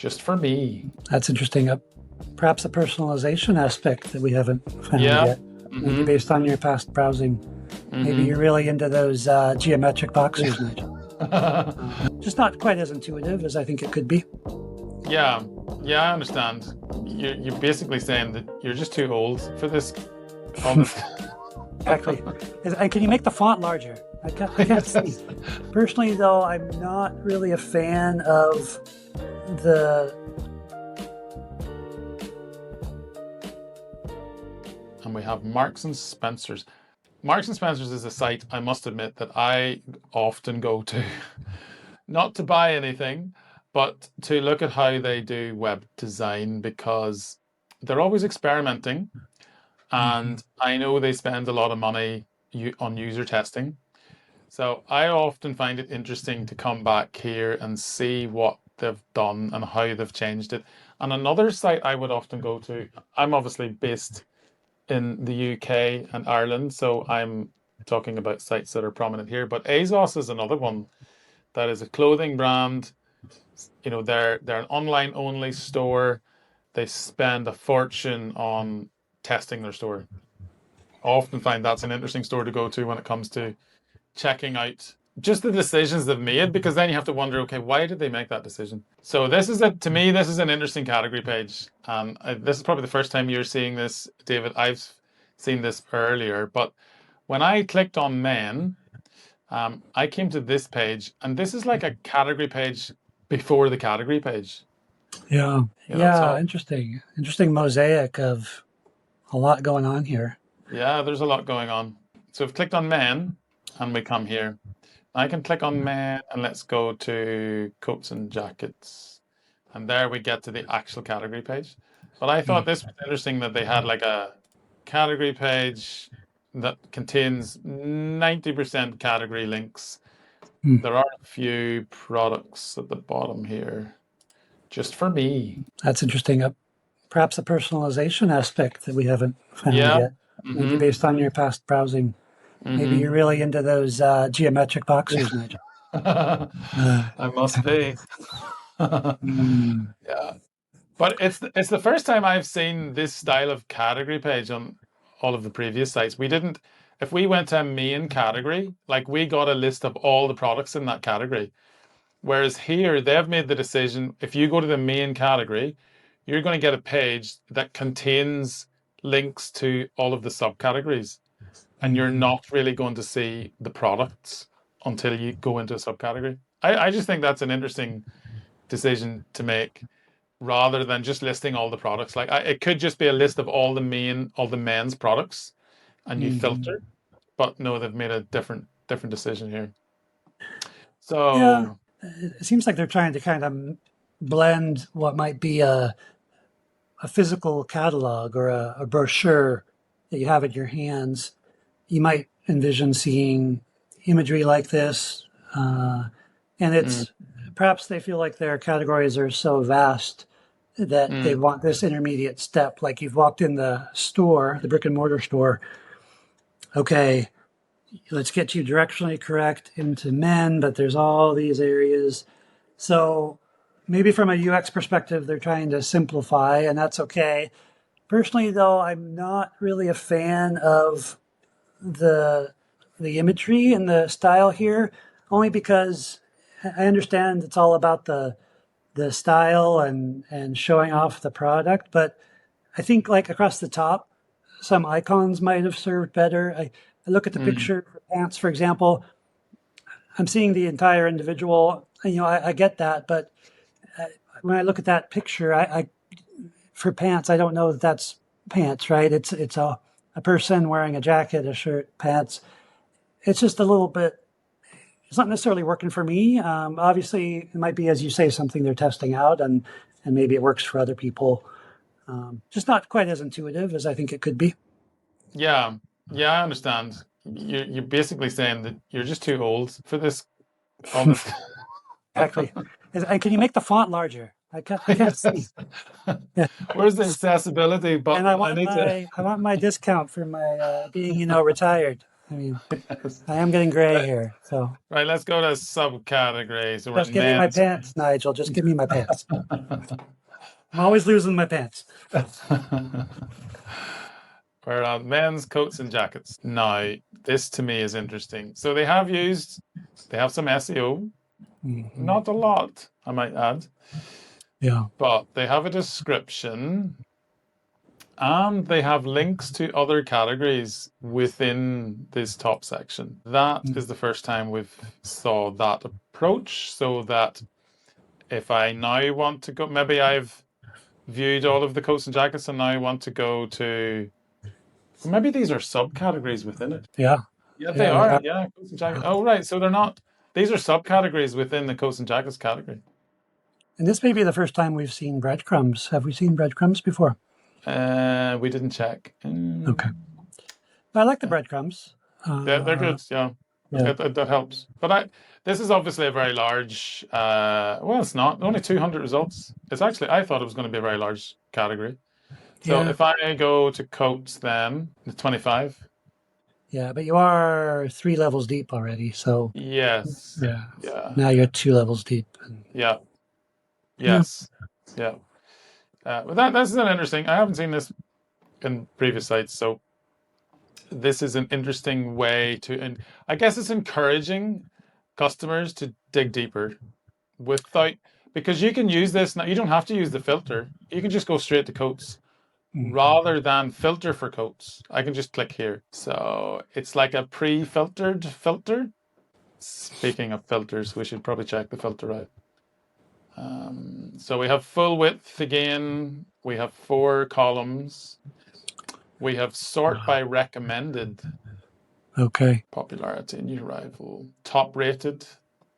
just for me. That's interesting. Perhaps a personalization aspect that we haven't found Yeah. yet. Maybe based on your past browsing. Maybe you're really into those geometric boxes, Nigel. Just not quite as intuitive as I think it could be. Yeah, I understand. You're basically saying that you're just too old for this. Exactly. And can you make the font larger? I can't see. Personally, though, I'm not really a fan of the... And we have Marks and Spencer's. Marks and Spencer's is a site, I must admit, that I often go to, not to buy anything, but to look at how they do web design, because they're always experimenting. And I know they spend a lot of money on user testing. So I often find it interesting to come back here and see what they've done and how they've changed it. And another site I would often go to, I'm obviously based in the UK and Ireland, so I'm talking about sites that are prominent here. But ASOS is another one that is a clothing brand. You know, they're an online only store. They spend a fortune on testing their store. I often find that's an interesting store to go to when it comes to checking out just the decisions they've made, because then you have to wonder, okay, why did they make that decision? So to me, this is an interesting category page. This is probably the first time you're seeing this, David. I've seen this earlier, but when I clicked on men, I came to this page, and this is like a category page before the category page. Yeah. Interesting mosaic of a lot going on here. Yeah, there's a lot going on. So I've clicked on men, and we come here. I can click on men, and let's go to coats and jackets. And there we get to the actual category page. But I thought this was interesting that they had like a category page that contains 90% category links. There are a few products at the bottom here, just for me. That's interesting. Perhaps a personalization aspect that we haven't found yet. Maybe based on your past browsing. Maybe you're really into those geometric boxes, Nigel. I must be. Yeah. But it's the first time I've seen this style of category page on all of the previous sites. If we went to a main category, like we got a list of all the products in that category. Whereas here, they've made the decision, if you go to the main category, you're going to get a page that contains links to all of the subcategories. And you're not really going to see the products until you go into a subcategory. I just think that's an interesting decision to make, rather than just listing all the products. Like it could just be a list of all the men's products, and you filter. But no, they've made a different decision here. So yeah, it seems like they're trying to kind of blend what might be a physical catalog or a brochure that you have in your hands. You might envision seeing imagery like this, and it's perhaps they feel like their categories are so vast that they want this intermediate step. Like you've walked in the store, the brick and mortar store. Okay, let's get you directionally correct into men, but there's all these areas. So maybe from a UX perspective, they're trying to simplify, and that's okay. Personally, though, I'm not really a fan of the imagery and the style here, only because I understand it's all about the style and showing off the product, but I think like across the top, some icons might have served better. I look at the picture for pants, for example. I'm seeing the entire individual. I get that, but when I look at that picture, I for pants, I don't know that that's pants, right? It's a person wearing a jacket, a shirt, pants. It's just a little bit, it's not necessarily working for me. Obviously, it might be, as you say, something they're testing out, and maybe it works for other people. Just not quite as intuitive as I think it could be. Yeah, I understand. You're basically saying that you're just too old for this. Exactly. And can you make the font larger? I can't see. Where's the accessibility button? And I want my discount for my being, retired. I mean, Yes. I am getting gray Right, here, so right, let's go to subcategories. So we're just in give me my men's. pants, Nigel. Just give me my pants. I'm always losing my pants. We're on men's coats and jackets. Now, this to me is interesting. So they have some SEO, Hmm. not a lot, I might add, Yeah. but they have a description and they have links to other categories within this top section. That is the first time we've saw that approach, so that if I now want to go, maybe I've viewed all of the coats and jackets and now I want to go to, or maybe these are subcategories within it. Yeah. Yeah, they Yeah, they are. are. Yeah, coats and jackets. Oh, right. So they're not, these are subcategories within the coats and jackets category. And this may be the first time we've seen breadcrumbs. Have we seen breadcrumbs before? We didn't check. Okay. I like the breadcrumbs. They're good. Yeah. Yeah. That helps. But this is obviously a very large. Well, it's not only 200 results. It's actually I thought it was going to be a very large category. So Yeah. if I go to coats, then the 25. Yeah. But you are 3 levels deep already. So, Yes. yeah. Yeah. Now you're 2 levels deep. And, Yeah. yeah. Yes. Yeah. But that's an interesting. I haven't seen this in previous sites, so this is an interesting way to, and I guess it's encouraging customers to dig deeper without, because you can use this now. You don't have to use the filter. You can just go straight to coats rather than filter for coats. I can just click here. So it's like a pre-filtered filter. Speaking of filters, we should probably check the filter out. So we have full width again. We have 4 columns. We have sort by recommended, Okay. popularity, new arrival, top rated.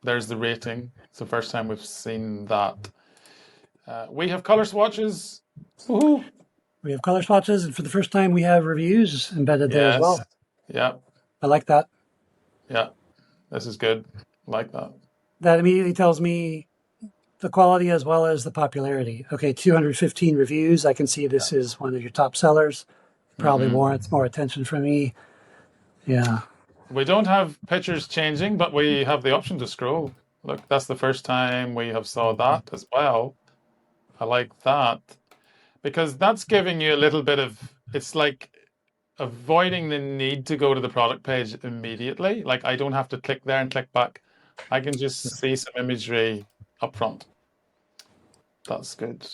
There's the rating. It's the first time we've seen that. We have color swatches. Woohoo! We have color swatches. And for the first time, we have reviews embedded there as Yes. well. Yeah. I like that. Yeah. This is good. Like that. That immediately tells me the quality as well as the popularity. Okay, 215 reviews. I can see Yeah. this is one of your top sellers. Probably Hmm. warrants more attention from me. Yeah. We don't have pictures changing, but we have the option to scroll. Look, that's the first time we have saw that as well. I like that because that's giving you a little bit of, it's like avoiding the need to go to the product page immediately. Like I don't have to click there and click back. I can just see some imagery up front. That's good.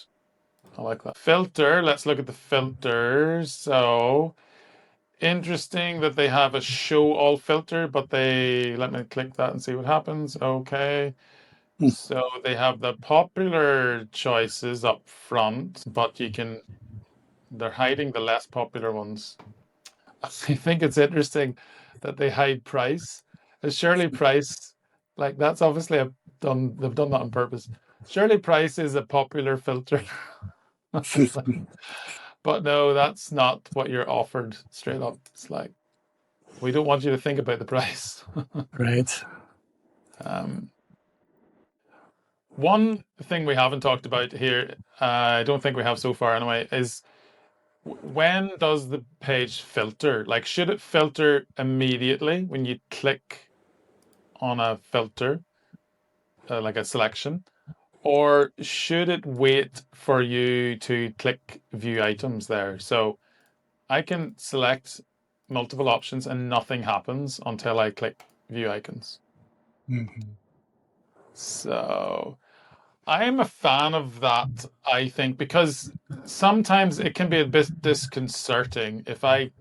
I like that. Filter, let's look at the filters. So interesting that they have a show all filter, but let me click that and see what happens. Okay. Hmm. So they have the popular choices up front, but they're hiding the less popular ones. I think it's interesting that they hide price. Surely price, like that's obviously they've done that on purpose. Surely price is a popular filter. It's like, but no, that's not what you're offered straight up. It's like we don't want you to think about the price. Right. Um, one thing we haven't talked about here, I don't think we have so far anyway, is when does the page filter? Like, should it filter immediately when you click on a filter, like a selection, or should it wait for you to click view items there? So I can select multiple options and nothing happens until I click view icons. Mhm. So I'm a fan of that, I think, because sometimes it can be a bit disconcerting if I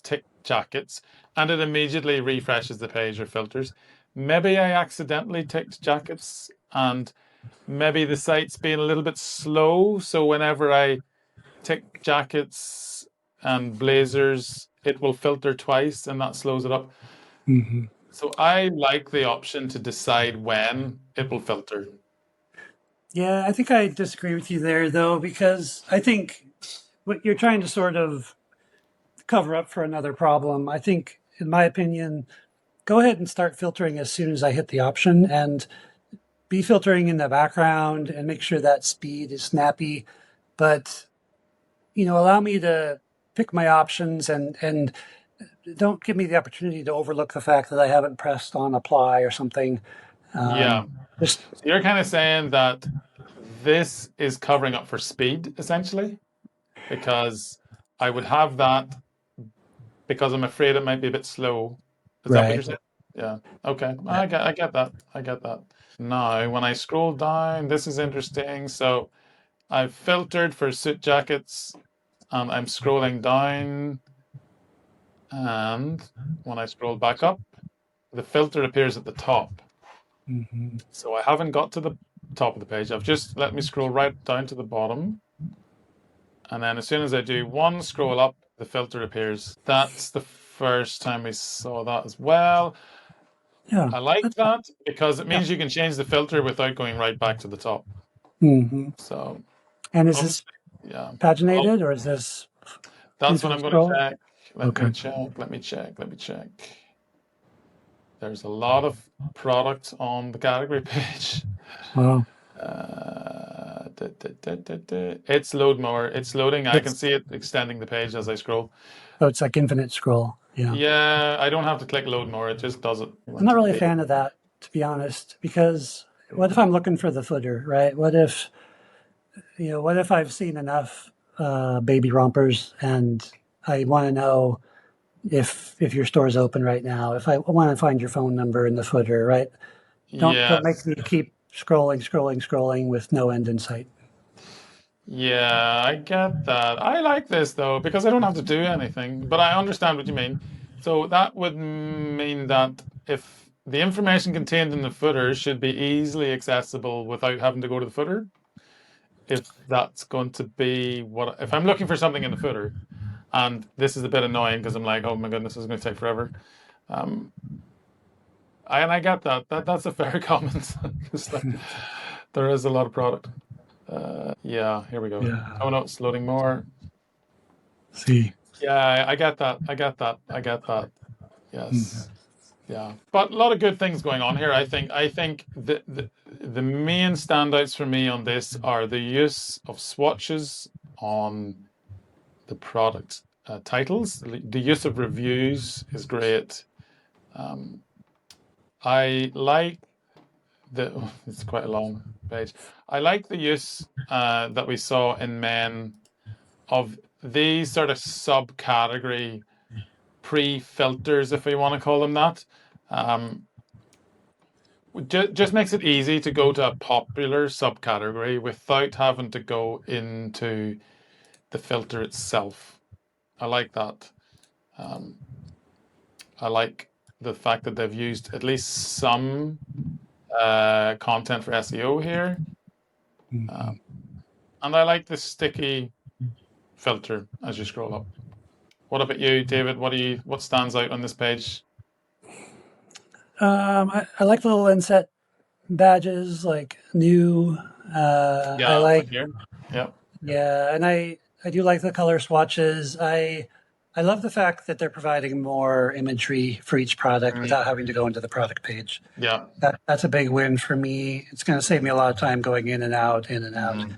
tick jackets and it immediately refreshes the page or filters. Maybe I accidentally ticked jackets and maybe the site's being a little bit slow. So whenever I tick jackets and blazers, it will filter twice and that slows it up. Mhm. So I like the option to decide when it will filter. Yeah, I think I disagree with you there, though, because I think what you're trying to sort of cover up for another problem. I think, in my opinion, go ahead and start filtering as soon as I hit the option and be filtering in the background and make sure that speed is snappy. But, allow me to pick my options and don't give me the opportunity to overlook the fact that I haven't pressed on apply or something. Yeah. Just So you're kind of saying that this is covering up for speed, essentially, because I would have that because I'm afraid it might be a bit slow. Is that what you're right. saying? Yeah. Okay. Yeah. I get that. I get that. Now, when I scroll down, this is interesting. So I've filtered for suit jackets and I'm scrolling down. And when I scroll back up, the filter appears at the top. Hmm. So I haven't got to the top of the page. I've just let me scroll right down to the bottom. And then as soon as I do one scroll up, the filter appears. That's the first time we saw that as well. Yeah. I like that because it Yeah. means you can change the filter without going right back to the top. Hmm. So And is obviously, this yeah. Oh, paginated or is this that's what infinite I'm going to scroll? check. Let me Okay. check. Let me check. Let me check. There's a lot of product on the category page. Wow. It's load more. It's loading. I can It's see it extending the page as I scroll. so it's like infinite scroll. Yeah. Yeah, I don't have to click load more. It just does it. I'm Want not to really a be. fan of that, to be honest, because what if I'm looking for the footer, right? What if, what if I've seen enough baby rompers and I want to know if your store is open right now, if I want to find your phone number in the footer, right? Don't make Yes. me keep scrolling with no end in sight. Yeah, I get that. I like this though because I don't have to do anything, but I understand what you mean. So that would mean that if the information contained in the footer should be easily accessible without having to go to the footer, if that's going to be what if I'm looking for something in the footer, and this is a bit annoying because I'm like, oh my goodness, this is going to take forever. Um, and I get that. That's a fair comment. It's like, there is a lot of product. Yeah, here we go. Yeah. Oh no, it's loading more. See. Yeah, I get that. I get that. I get that. Yes. Yeah. But a lot of good things going on here. I think the main standouts for me on this are the use of swatches on the product titles. The use of reviews is great. Um, I like the it's quite a long page. I like the use that we saw in men of these sort of subcategory pre-filters, if we want to call them that. Um, just makes it easy to go to a popular subcategory without having to go into the filter itself. I like that. Um, I like the fact that they've used at least some content for SEO here. Mhm. Um, and I like the sticky filter as you scroll up. What about you, David? What stands out on this page? I like the little inset badges, like new. I Yeah, like, like here. Yeah. yeah, and I do like the color swatches. I love the fact that they're providing more imagery for each product Mm, without having to go into the product page. yeah. That's a big win for me. It's going to save me a lot of time going in and out, in and out. Mm.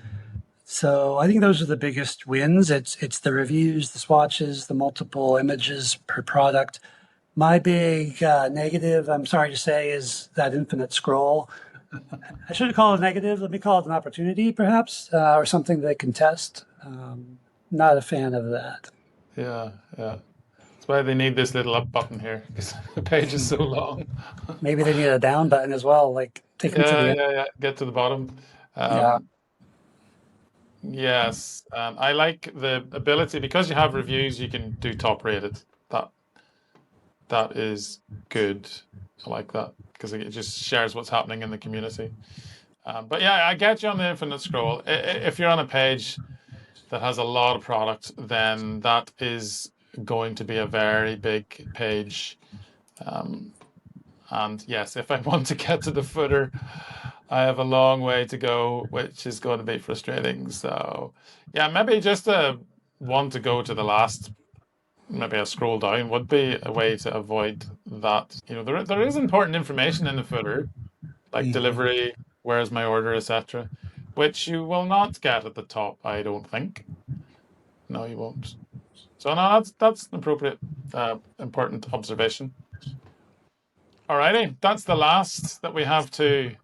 So I think those are the biggest wins. It's the reviews, the swatches, the multiple images per product. My big negative, I'm sorry to say, is that infinite scroll. I shouldn't call it a negative. Let me call it an opportunity, perhaps, or something they can test. Not a fan of that. Yeah, yeah. That's why they need this little up button here because the page is so long. Maybe they need a down button as well. Like take me to the Yeah, end. yeah, yeah. Get to the bottom. Yeah. Um, yes, I like the ability because you have reviews, you can do top rated. That that is good. I like that because it just shares what's happening in the community. But yeah, I get you on the infinite scroll. If you're on a page that has a lot of product, then that is going to be a very big page. Um, and yes, if I want to get to the footer, I have a long way to go, which is going to be frustrating. So yeah, maybe just a one to go to the last, maybe a scroll down would be a way to avoid that. There is important information in the footer, like Mhm. delivery, where's my order, etc., which you will not get at the top, I don't think. No, you won't. So no, that's an appropriate, important observation. Alrighty, that's the last that we have to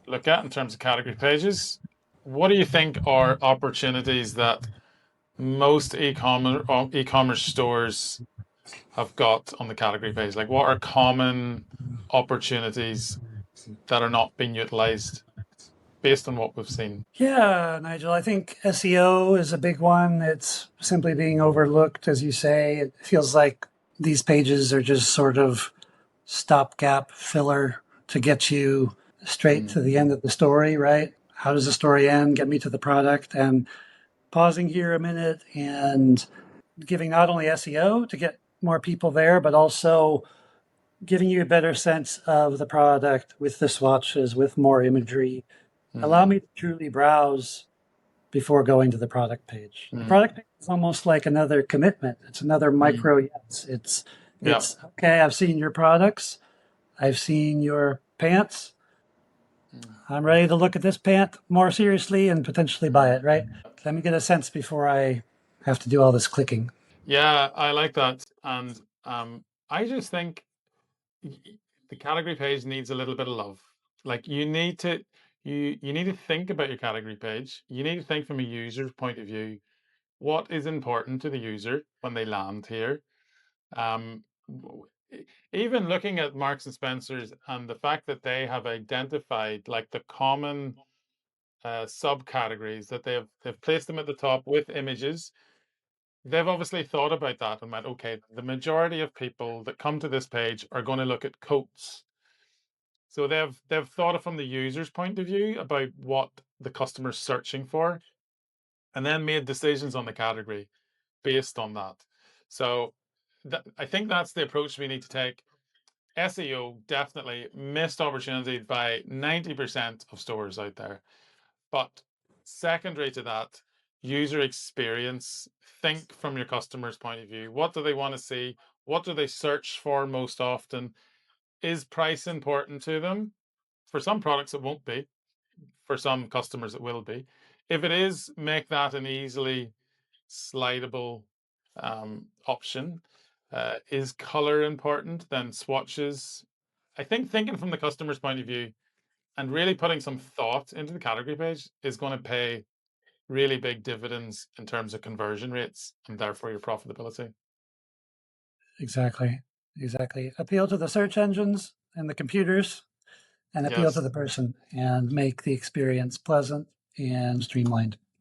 look at in terms of category pages. What do you think are opportunities that most e-commerce stores have got on the category page? Like, what are common opportunities that are not being utilized based on what we've seen? Yeah, Nigel, I think SEO is a big one. It's simply being overlooked, as you say. It feels like these pages are just sort of stopgap filler to get you straight Mm, to the end of the story, right? How does the story end? Get me to the product. And pausing here a minute and giving not only SEO to get more people there, but also giving you a better sense of the product with the swatches, with more imagery. Allow mm, me to truly browse before going to the product page. The mm, product page is almost like another commitment. It's another mm. micro yes. It's Yeah. okay, I've seen your products, I've seen your pants. Mm, I'm ready to look at this pant more seriously and potentially buy mm. it, right? Let me get a sense before I have to do all this clicking. Yeah, I like that. And I just think the category page needs a little bit of love. Like you need to think about your category page. You need to think from a user's point of view. What is important to the user when they land here? Um, Even looking at Marks and Spencers and the fact that they have identified like the common subcategories that they've placed them at the top with images. They've obviously thought about that and went, okay, the majority of people that come to this page are going to look at coats. So they've thought it from the user's point of view about what the customer's searching for, and then made decisions on the category based on that. So I think that's the approach we need to take. SEO definitely missed opportunity by 90% of stores out there. But secondary to that, user experience, think from your customer's point of view. What do they want to see? What do they search for most often? Is price important to them? For some products, it won't be. For some customers, it will be. If it is, make that an easily slidable option. Is color important? Then swatches. I think thinking from the customer's point of view and really putting some thought into the category page is going to pay really big dividends in terms of conversion rates and therefore your profitability. Exactly. Exactly. Appeal to the search engines and the computers and appeal to Yes. the person and make the experience pleasant and streamlined.